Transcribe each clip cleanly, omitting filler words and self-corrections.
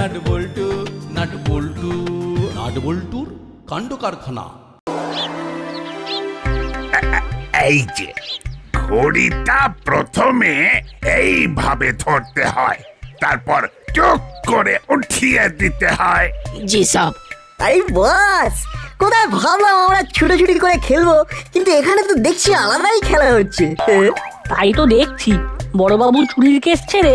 Nut বল্টু nut বল্টু nut বল্টুর কাণ্ড কারখানা। এই যে ঘড়িটা প্রথমে এইভাবে ধরতে হয়, তারপর টুক করে উঠিয়ে দিতে হয়। জি সব। আরে বাস, কোথায় ভাবলাম আমরা ছুটোছুটি করে খেলবো, কিন্তু এখানে তো দেখছি আলাদাই খেলা হচ্ছে। তাই তো দেখছি বড়বাবু চুরির কেস ছেড়ে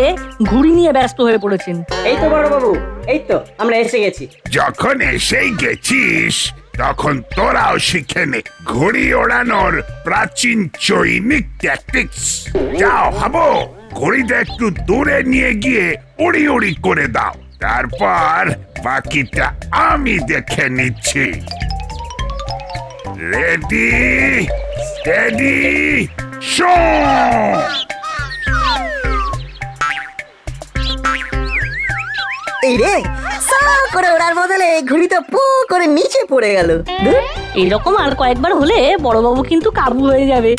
ঘুড়ি নিয়ে ব্যস্ত হয়ে পড়েছেন। এই তো বড়বাবু, এই তো আমরা এসে গেছি। যখন এসেই গেছিস তখন তোরাও শিখে নে ঘুড়ি ওড়ানোর প্রাচীন চৈনিক ট্যাকটিক্স। যাও হাবো, ঘুড়িটা একটু দূরে নিয়ে গিয়ে উড়ি উড়ি করে দাও, তারপর বাকিটা আমি দেখে নিচ্ছি। Ready steady show. এই রে, সা করে ওড়ার বদলে ঘুড়িটা পু করে নিচে পড়ে গেল। এরকম আর কয়েকবার হলে বড়বাবু কিন্তু কাবু হয়ে যাবে।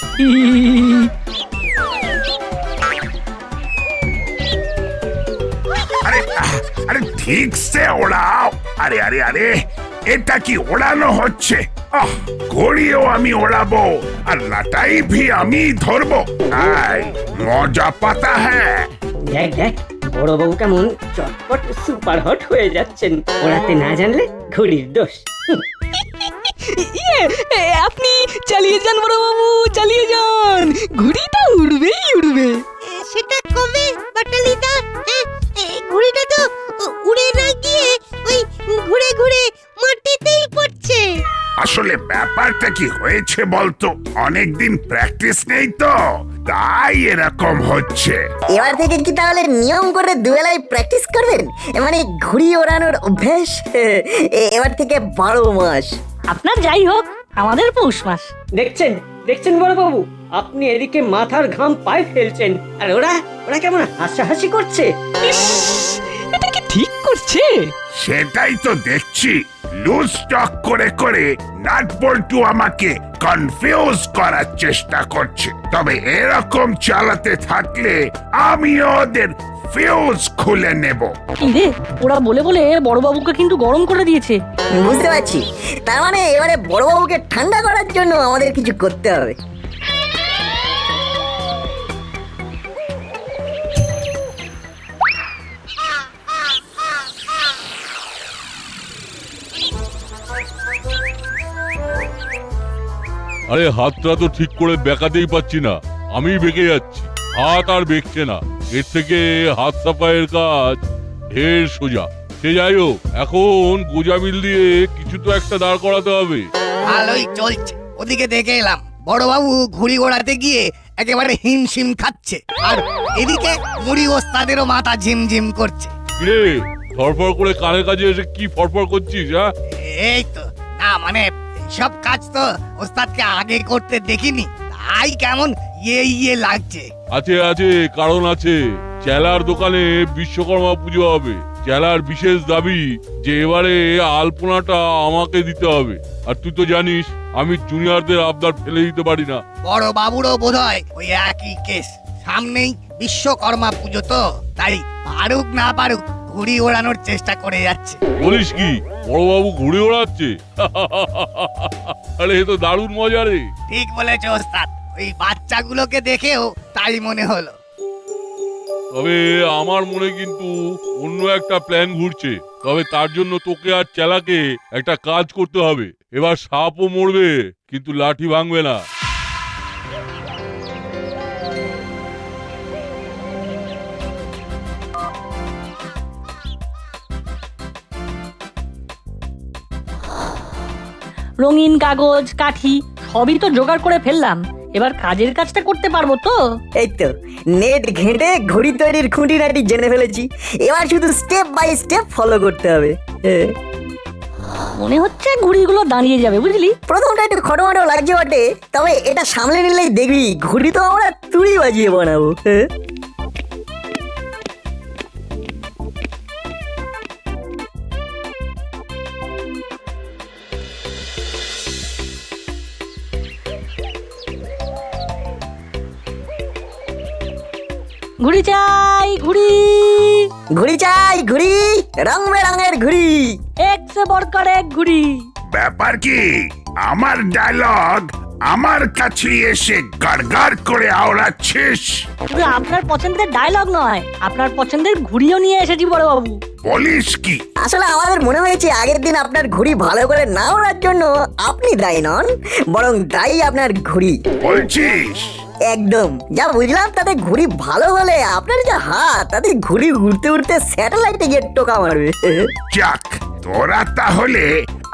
আরে আরে ঠিক সে ওড়াও। আরে আরে আরে, এটা কি ওড়ানো হচ্ছে? ঘড়িও আমি ওড়াবো আর লাটাই ভি আমি ধরবো। আই মজা পাতা হ্যাঁ। দেখ দেখ বড়বাবু কেমন চটপট সুপার হট হয়ে যাচ্ছেন। ওড়াতে না জানলে ঘড়ির দোষ। আপনি চালিয়ে যান বড়বাবু, চালিয়ে যান, ঘুড়িটা উড়বেই উড়বে। সেটা কবে বাটালিদা? ঘুড়িটা তো উড়ে না গিয়ে ওই ঘুরে ঘুরে মাটিতেই পড়ছে। আসলে ব্যাপারটা কি হয়েছে বলতো, অনেকদিন প্র্যাকটিস নেই তো, তাই এরকম হচ্ছে। এবার থেকে কি তাহলে নিয়ম করে দুবেলায় প্র্যাকটিস করবেন? মানে ঘুড়ি ওড়ানোর অভ্যাস এবার থেকে 12 মাস। আপনার যাই হোক, আমাদের পৌষ মাস। দেখছেন দেখছেন বড়বাবু, আপনি এদিকে মাথার ঘাম পায়ে ফেলছেন আর ওরা ওরা কেমন হাসাহাসি করছে। এটা কি ঠিক করছে? সেটাই তো দেখছি, লুজ টক করে করে নাট বল্টু আমাকে কনফিউজ করার চেষ্টা করছে। তবে এরকম চালাতে থাকলে আমিও ওদের ফিউজ খুলে নেব। কি রে, ওরা বলে বলে বড়বাবুকে কিন্তু গরম করে দিয়েছে। বুঝতে পারছি, তার মানে এবারে বড়বাবুকে ঠান্ডা করার জন্য আমাদের কিছু করতে হবে। আরে হাতটা তো ঠিক করে বেঁকাতেই পাচ্ছি না, আমি বেঁকে যাচ্ছি, হাত আর বেঁকছে না। এর থেকে হাত সাফাইয়ের কাজ ঢের সোজা। সে যাই হোক, এখন গোজামিল দিয়ে কিছু তো একটা দাঁড় করাতে হবে। ভালোই চলছে, ওদিকে দেখে এলাম বড়বাবু ঘুড়ি ওড়াতে গিয়ে একেবারে হিমশিম খাচ্ছে, আর এদিকে মুড়ি ওস্তাদেরও মাথা ঝিমঝিম করছে। কিরে, ফরফর করে কানের কাছে এসে কি ফরফর করছিস? হ্যাঁ, এই তো না, মানে সব কাজ তো ওস্তাদকে আগে করতে দেখিনি, তাই কেমন ইয়ে লাগছে। আছে আছে, কারণ আছে। চেলার দোকানে বিশ্বকর্মা পুজো হবে। চেলার বিশেষ দাবি যে এবারে আলপনাটা আমাকে দিতে হবে। আর তুই তো জানিস আমি জুনিয়রদের আবদার ফেলে দিতে পারি না। বড় বাবুরও বোধহয় ওই একই কেস। সামনেই বিশ্বকর্মা পুজো, তো তাই পারুক না পারুক ঘুড়ি ওড়ানোর চেষ্টা করে যাচ্ছে। বলিস কি, বড়বাবু ঘুরে ওড়াচ্ছে? আরে এ তো দারুণ মজা রে। ঠিক বলেছ ওস্তাদ, ওই বাচ্চাগুলোকে দেখেও তাই মনে হলো। তবে আমার মনে কিন্তু অন্য একটা প্ল্যান ঘুরছে। তবে তার জন্য তোকে আর চেলাকে একটা কাজ করতে হবে। এবার সাপও মরবে কিন্তু লাঠি ভাঙবে না। রঙিন কাগজ, কাঠি সবই তো জোগাড় করে ফেললাম। এবার কাজের কাজটা করতে পারবো তো? এই তো নেট ঘেঁটে ঘড়ি তৈরির খুঁটিনাটি জেনে ফেলেছি, এবার শুধু স্টেপ বাই স্টেপ ফলো করতে হবে। মনে হচ্ছে ঘুড়িগুলো দাঁড়িয়ে যাবে, বুঝলি? প্রথমটা একটু খটোমাটো লাগছে বটে, তবে এটা সামলে নিলেই দেখবি ঘুড়ি তো আমরা তুড়ি বাজিয়ে বানাবো। ঘুড়ি চাই, ঘুড়ি। ঘুড়ি চাই, ঘুড়ি, রং বেরঙের ঘুড়ি। এক সে বড়কার এক ঘুড়ি। ব্যাপার কি আমার ডায়লগ আমার কাছে এসে গাড়গাড় করে আওড়াচ্ছিস? শুধু আপনার পছন্দের ডায়লগ নয়, আপনার পছন্দের ঘুড়িও নিয়ে এসেছি বড় বাবু। বলিস কি? আসলে আমাদের মনে হয়েছে আগের দিন আপনার ঘুড়ি ভালো করে না ওড়ার জন্য আপনি দায়ী নন, বরং দায়ী আপনার ঘুড়ি। বলছিস? একদম, যা বুঝলাম তাতে ঘুড়ি ভালো হলে আপনার যা হাত, তাতে ঘুড়ি উড়তে উড়তে স্যাটেলাইটে গিয়ে টোকা মারবে। যাক, তোরা তাহলে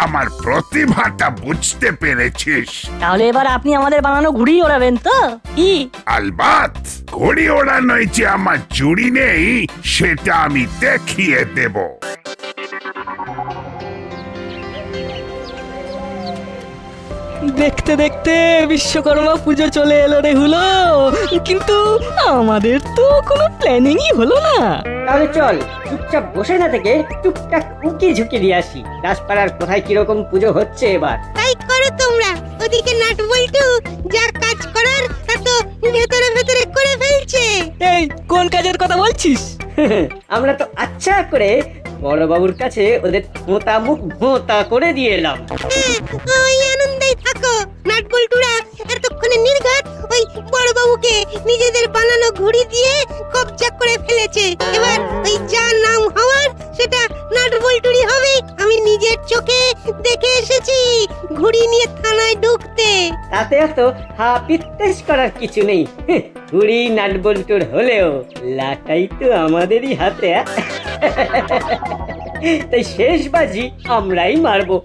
আমার প্রতিভাটা বুঝতে পেরেছিস। তাহলে এবার আপনি আমাদের বানানো ঘুড়ি ওড়াবেন তো কি? আলবাত, ঘুড়ি ওড়ানোয় যে আমার জুড়ি নেই সেটা আমি দেখিয়ে দেব। দেখতে দেখতে বিশ্বকর্মা পুজো চলে এলো রে হুলো, কিন্তু আমাদের তো কোনো প্ল্যানিংই হলো না। তাহলে চল চুপচাপ বসে না থেকে টুকটাক উকি ঝুঁকি দিয়ে আসি। দাসপাড়ার কোথায় কিরকম পুজো হচ্ছে এবার। তাই করো তোমরা। ওদিকে নাট বল্টু যা কাজ করার তা তো ভেতরে ভেতরে করে ফেলছে। এই কোন কাজের কথা বলছিস? আমরা তো আচ্ছা করে বড়বাবুর কাছে ওদের ভোঁতা মুখ ভোঁতা করে দিয়ে এলাম। হ্যাঁ, ওই আনন্দেই থাকো। নাট বল্টুরা এতক্ষণে নির্ঘাত ওই বড়বাবুকে নিজেদের বানানো ঘুড়ি দিয়ে কবজা করে ফেলেছে। এবার ওই যা নাম হওয়ার সেটা নাট বল্টুরই হবে। আমি নিজের চোখে দেখে এসেছি ঘুড়ি নিয়ে থানায় ঢুকতে। তাতে এত হাপিত্তেশ করার কিছু নেই। ঘুড়ি নাটবল্টুর হলেও লাটাই তো আমাদেরই হাতে। তাই শেষ বাজি আমরাই মারবো।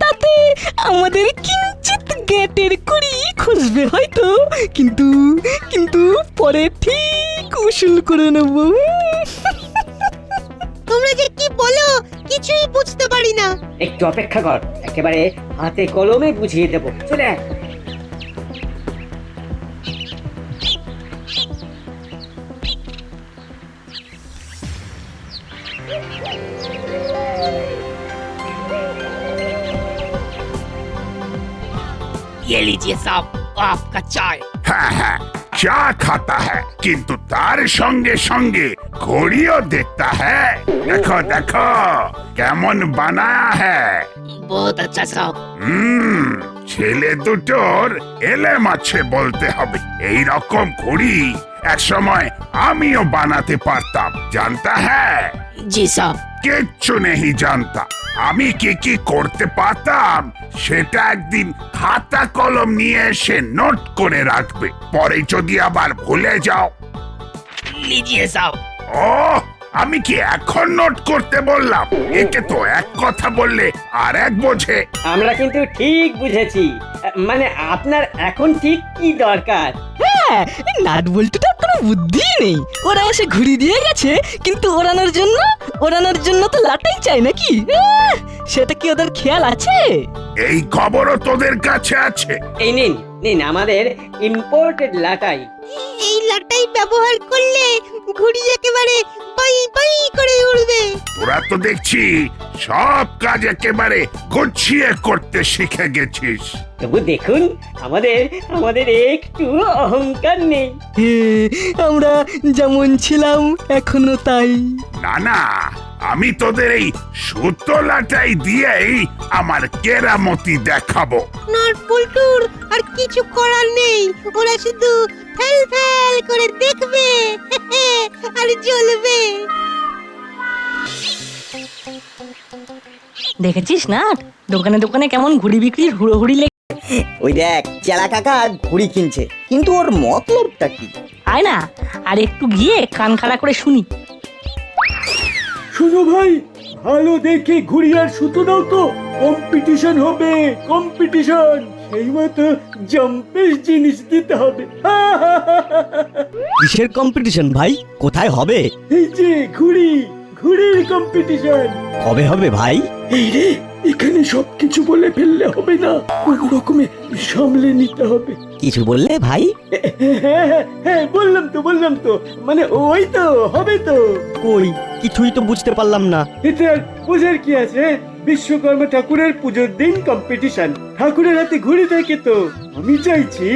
তাতে আমাদের কিঞ্চিত গেটের করি খুঁজবে হয়তো, কিন্তু কিন্তু পরে ঠিক উসুল করে নেব। তোমরা যে কি বলো কিছুই বুঝতে পারি না। একটু অপেক্ষা কর, একেবারে হাতে কলমে বুঝিয়ে দেবো। চলে আয়। ये लीजिए साहब आपका चाय। হ্যাঁ হ্যাঁ, চা খাতা হ্যাঁ, কিন্তু তার সঙ্গে সঙ্গে ঘড়িও দেখতা হ্যাঁ। দেখো দেখো কেমন বানায়া হ্যাঁ। बहुत अच्छा साहब। ছেলে দুটোর এলেম আছে বলতে হবে। এই রকম ঘড়ি এক সময় আমিও বানাতে পারতাম, জানতা হ্যাঁ? जी साहब। কিচ্ছু নেই জানতা। আমি কি কি করতে পারতাম সেটা একদিন খাতা কলম নিয়ে এসে নোট করে রাখবে, পরে যদি আবার ভুলে যাও। लीजिए साहब। ও, আমি কি এখন নোট করতে বললাম? একে তো এক কথা বললে আর এক বোঝে। আমরা কিন্তু ঠিক বুঝেছি, মানে আপনার এখন ঠিক কি দরকার। হ্যাঁ, নাট বল্টুটার কোনো বুদ্ধি নেই। ওরা এসে ঘুড়ি দিয়ে গেছে, কিন্তু ওড়ানোর জন্য তো লাটাই চাই নাকি? সেটা কি ওদের খেয়াল আছে? এই খবরও তোদের কাছে আছে? এই নিন নিন আমাদের ইম্পোর্টেড লাটাই। এই লাটাই ব্যবহার করলে ঘুড়ি একেবারে পাই পাই করে উড়বে। তোরা তো দেখছি সব কাজ একেবারে গুছিয়ে করতে শিখে গেছিস। তবু দেখুন আমাদের একটু অহংকার নেই। আমরা যেমন ছিলাম এখনো তাই। না না, আমি তোদের এই সুতোলাটাই দিয়েই আমার কেরামতি দেখাবো। নাট বল্টুর আর কিছু করার নেই। ওরা শুধু ফেল ফেল করে দেখবে আর জ্বলবে। দেখেছিস না দোকানে দোকানে কেমন ঘুড়ি বিক্রির হুড়োহুড়ি লেগে। ওই দেখ চেলা কাকা ঘুড়ি কিনছে, কিন্তু ওর মতলবটা কি? আয় না, আর একটু গিয়ে কান খাড়া করে শুনি। শুনো ভাই, ভালো দেখে ঘুড়ি আর সুতো দাও তো, কম্পিটিশন হবে, কম্পিটিশন। সেই মতো জাম্পের জিনিস দিতে হবে। কিসের কম্পিটিশন ভাই? কোথায় হবে? এই যে ঘুড়ির কম্পিটিশন। কবে হবে ভাই? এই রে, এখানে সবকিছু বলে ফেললে হবে না, কোনো রকমে সামলে নিতে হবে। কিছু বললে ভাই? হ্যাঁ, বললাম তো, মানে ওই তো হবে তো। কই কিছুই তো বুঝতে পারলাম না। এতে আর বোঝার কি আছে? বিশ্বকর্মা ঠাকুরের পুজোর দিন কম্পিটিশন। ঠাকুরের হাতে ঘুড়ি থাকে তো আমি চাইছি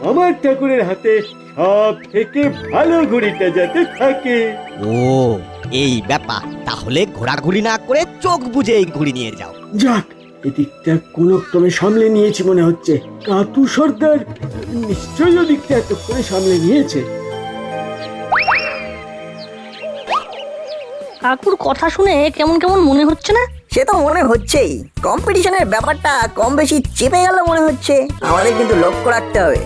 আমার ঠাকুরের হাতে সব থেকে ভালো ঘুড়িটা যাতে থাকে। ও এই ব্যাপার, তাহলে ঘোরাঘুরি না করে চোখ বুজে এই ঘুড়ি নিয়ে যাও। যাক, এদিকটা কোন ক্রমে সামলে নিয়েছি মনে হচ্ছে। কাতু সর্দার নিশ্চয়ই ওদিকটা এতক্ষণে সামলে নিয়েছে। কাকুর কথা শুনে কেমন কেমন মনে হচ্ছে না? সে তো মনে হচ্ছেই, কম্পিটিশনের ব্যাপারটা কম বেশি চেপে গেল মনে হচ্ছে। আমাদের কিন্তু লক্ষ্য রাখতে হবে।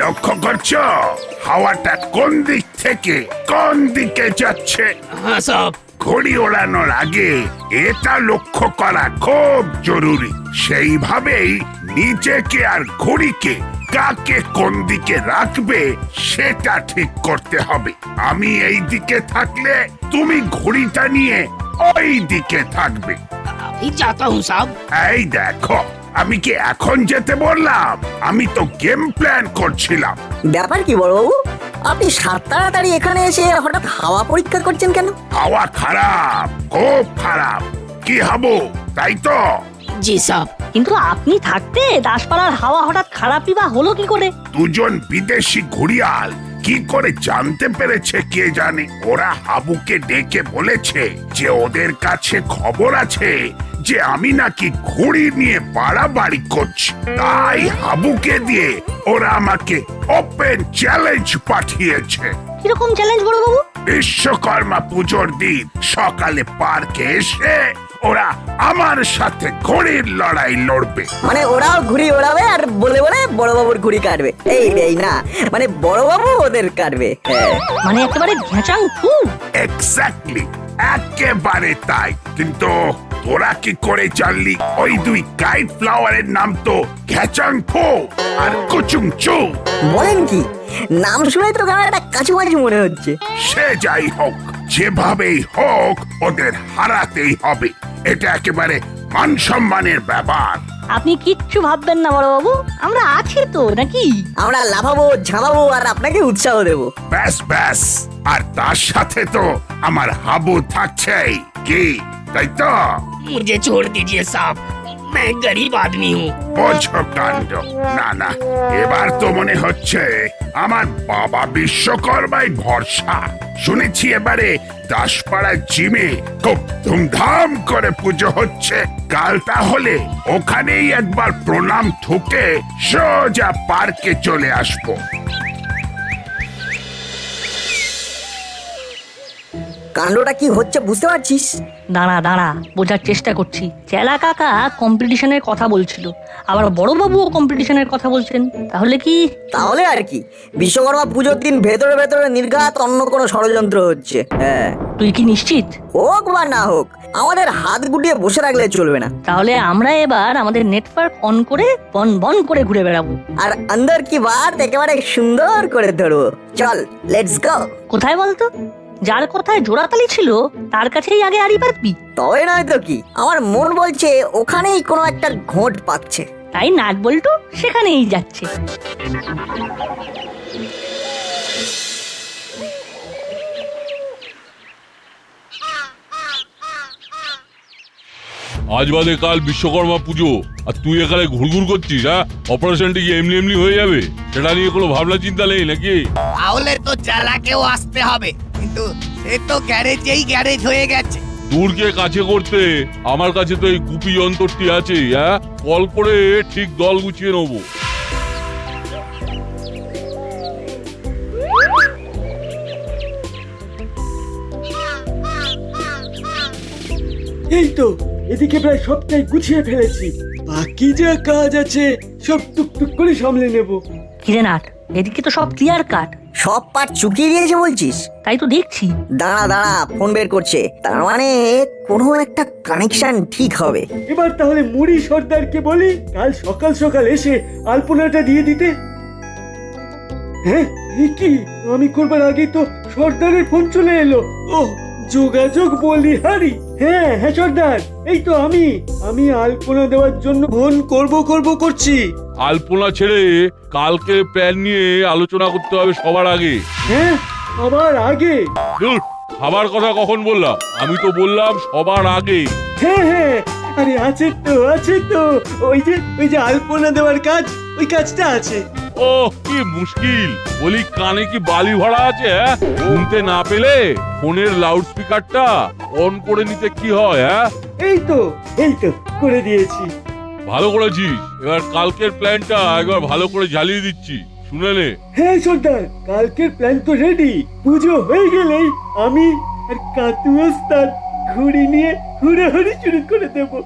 লক্ষ্য করছো হাওয়াটা কোন দিক থেকে কোন দিকে যাচ্ছে? হ্যাঁ সব ঘড়ি ওড়ানোর আগে এটা লক্ষ্য করা খুব জরুরি। সেইভাবেই নিজেকে আর ঘড়িকে কাকে কোন দিকে রাখবে সেটা ঠিক করতে হবে। আমি এই দিকে থাকলে তুমি ঘড়িটা নিয়ে ওই দিকে থাকবে। আমি চাহতা হুঁ সাব। এই দেখো, আমি কি এখন যেতে বললাম? আমি তো গেম প্ল্যান করছিলাম। ব্যাপার কি বড়বাবু, আপনি সাত তাড়াতাড়ি এখানে এসে হঠাৎ হাওয়া পরীক্ষা করছেন কেন? হাওয়া খারাপ, খুব খারাপ। কি হবো তাই তো? জি সাব। কিন্তু আপনি থাকতে দাসপাড়ার হাওয়া হঠাৎ খারাপই বা হলো কি করে? দুজন বিদেশি ঘুড়িয়াল কি করে জানতে পেরেছে কে জানে। ওরা হাবুকে ডেকে বলেছে যে ওদের কাছে খবর আছে যে আমি নাকি ঘুড়ি নিয়ে বাড়াবাড়ি করছি। তাই হাবুকে দিয়ে ওরা আমাকে ওপেন চ্যালেঞ্জ পাঠিয়েছে। কিরকম চ্যালেঞ্জ বড়বাবু? বিশ্বকর্মা পুজোর দিন সকালে পার্কে এসে ওরা আমার সাথে ঘুড়ির লড়াই লড়বে। মানে ওরাও ঘুড়ি ওড়াবে আর বলে বলে বড়বাবুর ঘুড়ি কাটবে। এই না, মানে বড়বাবু ওদের কাটবে। হ্যাঁ, মানে একেবারে ঘেঁচাং ফু। এক্স্যাক্টলি, একেবারে তাই। কিন্তু তোরা কি করে জানলি ওই দুই কাইট ফ্লাওয়ারের নাম তো ঘ্যাচাংফো আর কুচুংচু? বলেন কি, নাম শুনে তো কেমন একটা কাছুমাছি মনে হচ্ছে। সে যাই হোক, যেভাবেই হোক ওদের হারাতেই হবে। এটা একেবারে মান সম্মানের ব্যাপার। আপনি কিচ্ছু ভাববেন না বড়বাবু, আমরা আছি তো নাকি? আমরা লাফাবো, ঝামাবো আর আপনাকে উৎসাহ দেবো। ব্যাস ব্যাস, আর তার সাথে তো আমার হাবু থাকছেই। কি তাই তো? मुझे छोड़ दीजिए साहब, मैं गरीब आदमी हूँ। বোঝো কাণ্ড। না না, এবার তো মনে হচ্ছে আমার বাবা বিশ্বকর্মাই ভরসা। শুনেছি এবারে দাসপাড়া জিমে খুব ধুমধাম করে পুজো হচ্ছে। কাল তাহলে ওখানেই একবার প্রণাম ঠুকে সোজা পার্কে চলে আসবো। কাণ্ডটা কি হচ্ছে বুঝতে পারছিস? দাঁড়া বোঝার চেষ্টা করছি। চেলা কাকা কম্পিটিশনের কথা বলছিল, আবার বড়বাবুও কম্পিটিশনের কথা বলছেন। তাহলে আর কি, বিশ্বকর্মা পুজোর দিন ভেতরে ভেতরে নির্ঘাত অন্য কোনো ষড়যন্ত্র হচ্ছে। হ্যাঁ, তুই কি নিশ্চিত? হোক বা না হোক, আমাদের হাত গুটিয়ে বসে রাখলে চলবে না। তাহলে আমরা এবার আমাদের নেটওয়ার্ক অন করে বন বন করে ঘুরে বেড়াবো, আর আন্দার কি বাত একেবারে সুন্দর করে ধরবো। চল, লেটস গো। কোথায় বলতো? যার কথায় জোড়াতালি ছিল তার কাছেই আগে আড়ি পারবি। তবে নয় তো কি, আমার মন বলছে ওখানেই কোনো একটা ঘোট পাচ্ছে। তাই নাট বল্টু সেখানেই যাচ্ছে। আজ বাদে কাল বিশ্বকর্মা পুজো, আর তুই এখানে ঘুরঘুর করছিস? হ্যাঁ, অপারেশনটি কি এমনি এমনি হয়ে যাবে সেটা নিয়ে কোনো ভাবনা চিন্তা নেই নাকি? তাহলে তো চালাকেও আসতে হবে, কিন্তু সে তো গ্যারেজ হয়ে গেছে। দূরকে কাছে করতে আমার কাছে তো এই গুপি যন্ত্রটি আছে। হ্যাঁ, কল করে ঠিক দল গুছিয়ে নেবো। এই তো এদিকে প্রায় সবটাই গুছিয়ে ফেলেছি। বাকি যা কাজ আছে সব টুকটুক করে সামলে নেব। কিরে নাট, এদিকে তো সব ক্লিয়ার কাট। সব পার্ট চুকিয়ে দিয়েছে বলছিস? তাই তো দেখছি। দাঁড়া, ফোন বের করছে। তার মানে কোনো একটা কানেকশন ঠিক হবে। এবার তাহলে মুড়ি সর্দারকে বলি কাল সকাল সকাল এসে আলপনাটা দিয়ে দিতে। হ্যাঁ, কি আমি করবার আগেই তো সর্দারের ফোন চলে এলো। ও, যোগাযোগ বলিহারি। হ্যাঁ সর্দার, এই তো আমি আলপনা দেওয়ার জন্য ফোন করছি। আলপনা ছেড়ে কালকে প্ল্যান নিয়ে আলোচনা করতে হবে সবার আগে। হ্যাঁ, সবার আগে? ধুর, খাবার কথা কখন বললাম? আমি তো বললাম সবার আগে। হ্যাঁ আরে আছে তো ওই যে আলপনা দেওয়ার কাজ, ওই কাজটা আছে। ও কি মুশকিল, বলি কানে কি বালি ভরা আছে? শুনতে না পেলে ফোনের লাউড স্পিকারটা অন করে নিতে কি হয়? এই তো করে দিয়েছি। ভালো করেছিস। এবার কালকের প্ল্যানটা একবার ভালো করে ঝালিয়ে দিচ্ছি, শুনে নে। হ্যাঁ সর্দার, কালকের প্ল্যান তো রেডি। পুজো হয়ে গেলেই আমি আর কাতু ওস্তাদ ঘুড়ি নিয়ে হুড়োহুড়ি শুরু করে দেবো।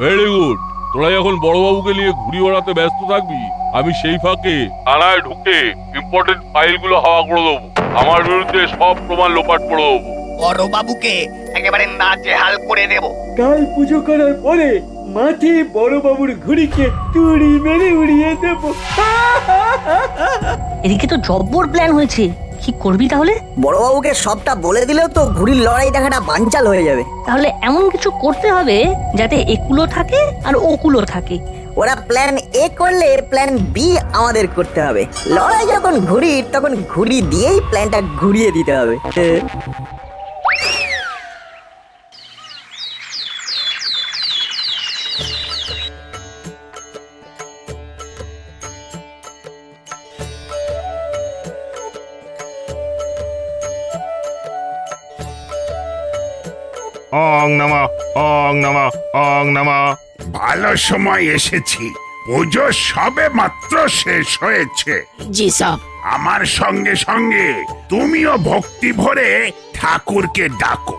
Very good. তোরা যখন বড়বাবুকে নিয়ে ঘুড়ি ওড়াতে ব্যস্ত থাকবি, আমি সেই ফাঁকে থানায় ঢুকে ইম্পর্টেন্ট ফাইলগুলো হাওয়া করে দেবো। আমার বিরুদ্ধে সব প্রমাণ লোপাট করে দেবো। বড় বাবুকে একেবারে নাজেহাল করে দেব। কাল পুজো করার পরে মাঠে বড় বাবুর ঘুড়িকে তুড়ি মেরে উড়িয়ে দেবো। এদিকে তো জব্বর প্ল্যান হয়েছে, কি করবি তাহলে? বড়বাবুকে সবটা বলে দিলেও তো ঘুড়ির লড়াই দেখাটা বানচাল হয়ে যাবে। তাহলে এমন কিছু করতে হবে যাতে একুলো থাকে আর ওকুলো থাকে। ওরা প্ল্যান এ করলে প্ল্যান বি আমাদের করতে হবে। লড়াই যখন ঘুড়ির, তখন ঘুড়ি দিয়েই প্ল্যানটা ঘুরিয়ে দিতে হবে। অং নমঃ অং নমঃ অং নমঃ। ভালো সময় এসেছি, পুজো সবে মাত্র শেষ হয়েছে। জি সব। আমার সঙ্গে সঙ্গে তুমিও ভক্তি ভরে ঠাকুরকে ডাকো।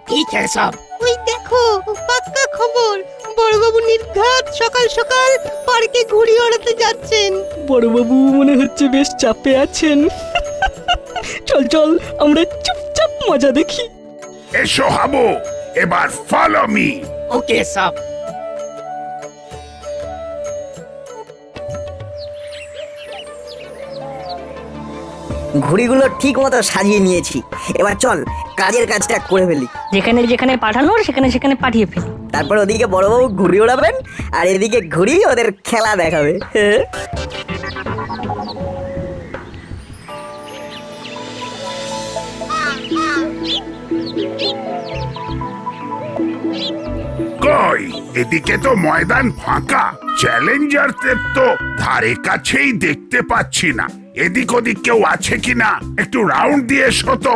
ঠিক আছে সব। ওই দেখো, পাক্কা খবর, বড়বাবু নির্ঘাত সকাল সকাল পার্কে ঘুড়ি ওড়াতে যাচ্ছেন। বড়বাবু মনে হচ্ছে বেশ চাপে আছেন। চল আমরা চুপচাপ মজা দেখি। এসো হাবু, এবার ফলো মি। ওকে সব। ঘুড়িগুলো ঠিক মতো সাজিয়ে নিয়েছি, এবার চল কাজের কাজটা করে ফেলি। যেখানে যেখানে পাঠানোর সেখানে সেখানে পাঠিয়ে ফেলি। তারপর ওদিকে বড়বাবু ঘুড়ি ওড়াবেন আর এদিকে ঘুড়ি ওদের খেলা দেখাবে। কই, এদিকে তো ময়দান ফাঁকা। চ্যালেঞ্জারদের তো ধারে কাছেই দেখতে পাচ্ছি না। এদিক ওদিক কেউ আছে কিনা একটু রাউন্ড দিয়ে এসো তো।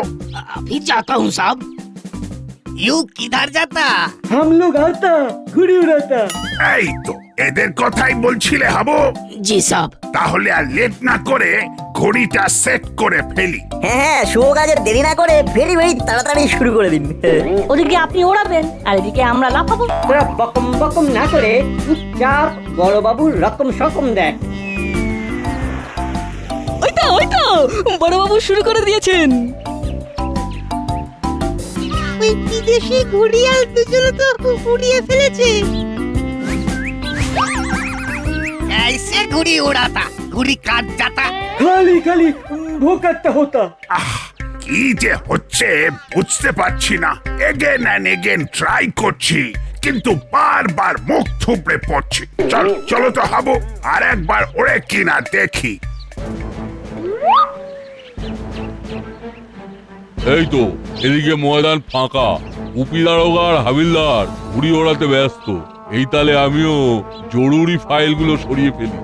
अभी जाता हूँ साहब। ইউ কিধার যাতা? हम लोग आता ঘুড়ি উড়াতা। এই তো এদের কথাই বলছিলে হাবু। जी साहब। তাহলে আর লেট না করে ঘড়িটা সেট করে ফেলি। হ্যাঁ, শুভ কাজের দেরি না করে ভেরি তাড়াতাড়ি শুরু করে দিন। ওদিকে আপনি ওড়াবেন আর এদিকে আমরা লাফাবো। তোরা বকম বকম না করে চুপচাপ বড়বাবুর রকম সকম দেখ। ওই তো বড়বাবু শুরু করে দিয়েছেন। ওই বিদেশি ঘুড়িয়াল দুজনে তো উড়িয়ে ফেলেছে। ऐसे घुड़ी उड़ाता, घुड़ी काट जाता। খালি ভোকারটা হতা। কি যে হচ্ছে বুঝতে পারছি না। এগেন অ্যান্ড এগেন ট্রাই করছি, কিন্তু বারবার মুখ থুবড়ে পড়ছি। চলো তো হাবু, আর একবার ওরে কিনা দেখি। এই তো এদিকে ময়দান ফাঁকা, উপি দারোগা আর হাবিলদার ঘুড়ি ওড়াতে ব্যস্ত। এই তালে আমিও জরুরি ফাইলগুলো সরিয়ে ফেলি।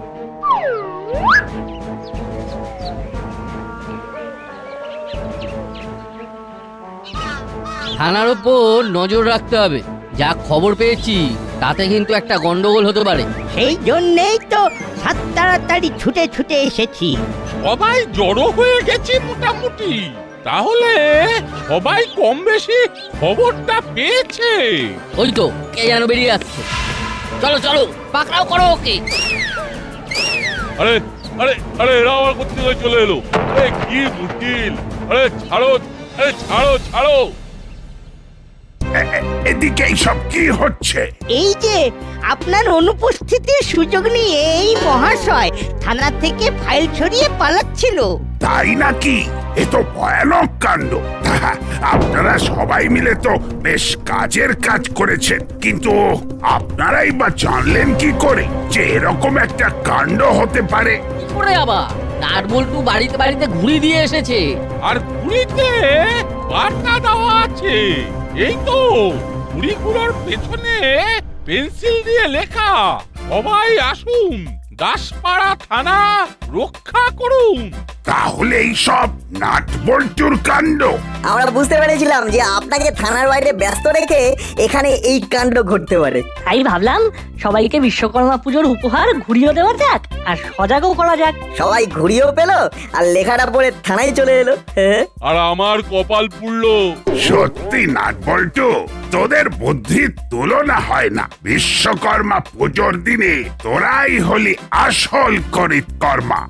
থানার ওপর নজর রাখতে হবে। যা খবর পেয়েছি তাতে কিন্তু একটা গন্ডগোল হতে পারে। সেই জন্যই তো সাত তাড়াতাড়ি ছুটে ছুটে এসেছি। সবাই জড়ো হয়ে গেছে মোটামুটি, তাহলে সবাই কম বেশি খবরটা পেয়েছে। ওই তো কে যেন বেরিয়ে আসছে। চলো পাকড়াও করো ওকে। আরে আরে আরে এরা আমার কোথা থেকে চলে এলো? আরে কি মুশকিল! আরে ছাড়ো! এদিকে সব কি হচ্ছে? এই যে আপনার অনুপস্থিতির সুযোগ নিয়ে এই মহাশয় থানা থেকে ফাইল ছড়িয়ে পালাচ্ছিল। তাই নাকি? এ তো ভয়ানক কাণ্ড। আপনারা সবাই মিলে তো বেশ কাজের কাজ করেছেন, কিন্তু আপনারাই বা জানলেন কি করে যে এরকম একটা কাণ্ড হতে পারে? করে আবার নাটবল্টু বাড়িতে ঘুড়ি দিয়ে এসেছে। আর ঘুড়িতে বার্তা দেওয়া আছে। এই তো ঘুড়িগুলোর পেছনে পেন্সিল দিয়ে লেখা, সবাই আসুন, দাসপাড়া থানা রক্ষা করুন। তাহলে এই সব নাট বল্টুর কাণ্ড। আমরা বুঝতে পেরেছিলাম যে আপনাকে থানার বাইরে ব্যস্ত রেখে এখানে এই কাণ্ড ঘটতে পারে। তাই ভাবলাম সবাইকে বিশ্বকর্মা পুজোর উপহার ঘুরিয়ে দেওয়া যাক আর সজাগও করা যাক। সবাই ঘুরিয়েও পেলো আর লেখাটা পড়ে থানায় চলে এলো। আর আমার কপাল পুড়লো। সত্যি নাট বল্টু, তোদের বুদ্ধির তুলনা হয় না। বিশ্বকর্মা পুজোর দিনে তোরাই হলি আসল করিতকর্মা।